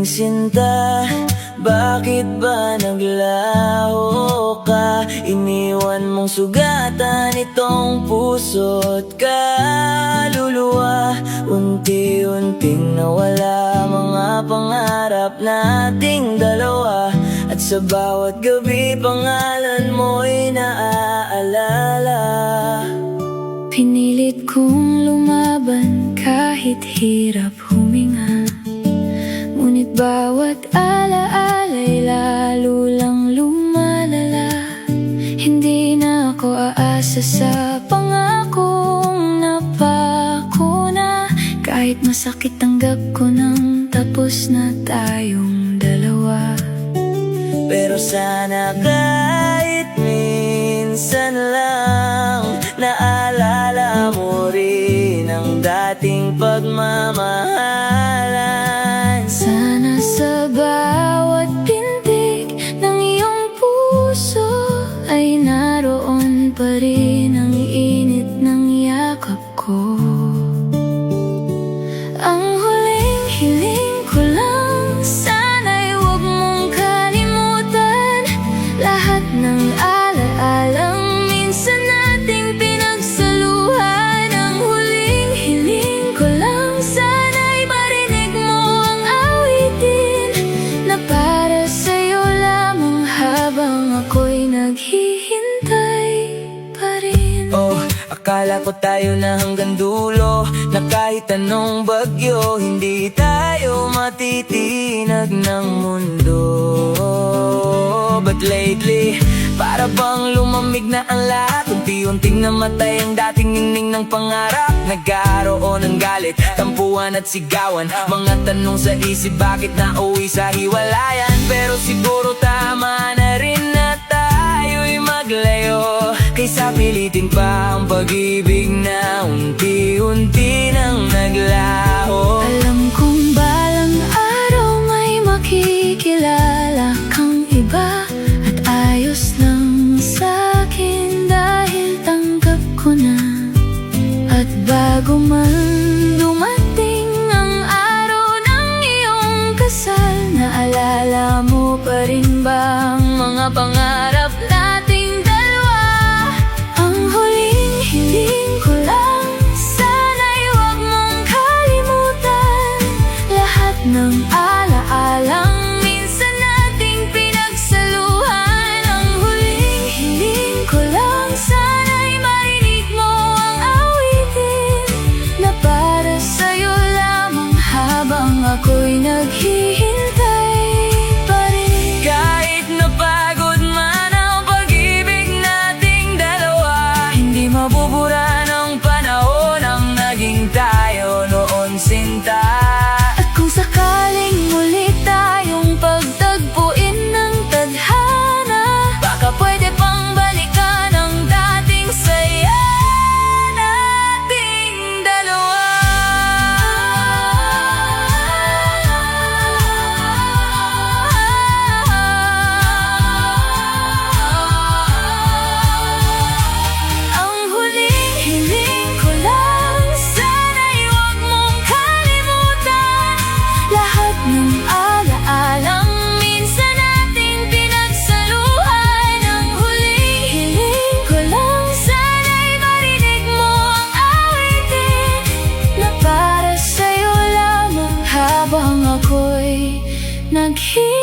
sinta, bakit ba naglaho ka? Iniwan mong sugatan itong puso't kaluluwa. Unti-unting nawala mga pangarap nating dalawa, at sa bawat gabi pangalan mo'y naaalala. Pinilit kong lumaban kahit hirap huminga, ngunit bawat alaala'y lalo lang lumalala. Hindi na ako aasa sa pangakong napako na, kahit masakit tanggap ko nang tapos na tayong dalawa. Pero sana kahit minsan lang naalala mo rin ang dating pagmamahalan. Sana sa bawat pintig ng iyong puso ay naroon pa rin ang init ng yakap ko. Ang huling hiling ko lang, sana'y huwag mong kalimutan lahat ng alaalang minsan nating pinagsaluhan. Ang huling hiling ko lang, sana'y marinig mo ang awitin na para sa'yo lamang habang ako'y naghihintay pa rin. Oh, akala ko tayo na hanggang dulo, na kahit anong bagyo hindi tayo matitinag ng mundo. But lately, para bang lumamig na ang lahat, unti-unting namatay ang dating ningning ng pangarap. Nagkaroon ng galit, tampuhan at sigawan, mga tanong sa isip, bakit nauwi sa hiwalayan? Pero siguro tama na rin na tayo'y maglayo, kaysa pilitin pa ang pag-ibig na unti-unti nang naglaho. Alam kong balang araw may makikilala kang iba, at ayos lang sa'kin dahil tanggap ko na. At bago man dumating ang araw ng iyong kasal, naalala mo pa rin ba ang mga pangarap nating dalawa? Ang huling hiling ko lang, sana'y huwag mong kalimutan lahat ng alaalang minsan nating pinagsaluhan. Ang huling hiling ko lang, sana'y marinig mo ang awitin na para sa'yo lamang habang ako'y naghihintay pa rin. Kahit napagod man ang pag-ibig nating dalawa, hindi mabubura ng panahon ang naging tayo noon, sinta. At kung sakaling muli tayong pagtagpuin ng tadhana, baka pwede pang balikan ang dating saya nating dalawa. Ang huling hiling ko lang, sana'y huwag mong kalimutan lahat ng alaalang minsan nating pinagsaluhan. Ang huling hiling ko lang, sana'y marinig mo ang awitin na para sa'yo lamang habang ako'y naghihintay.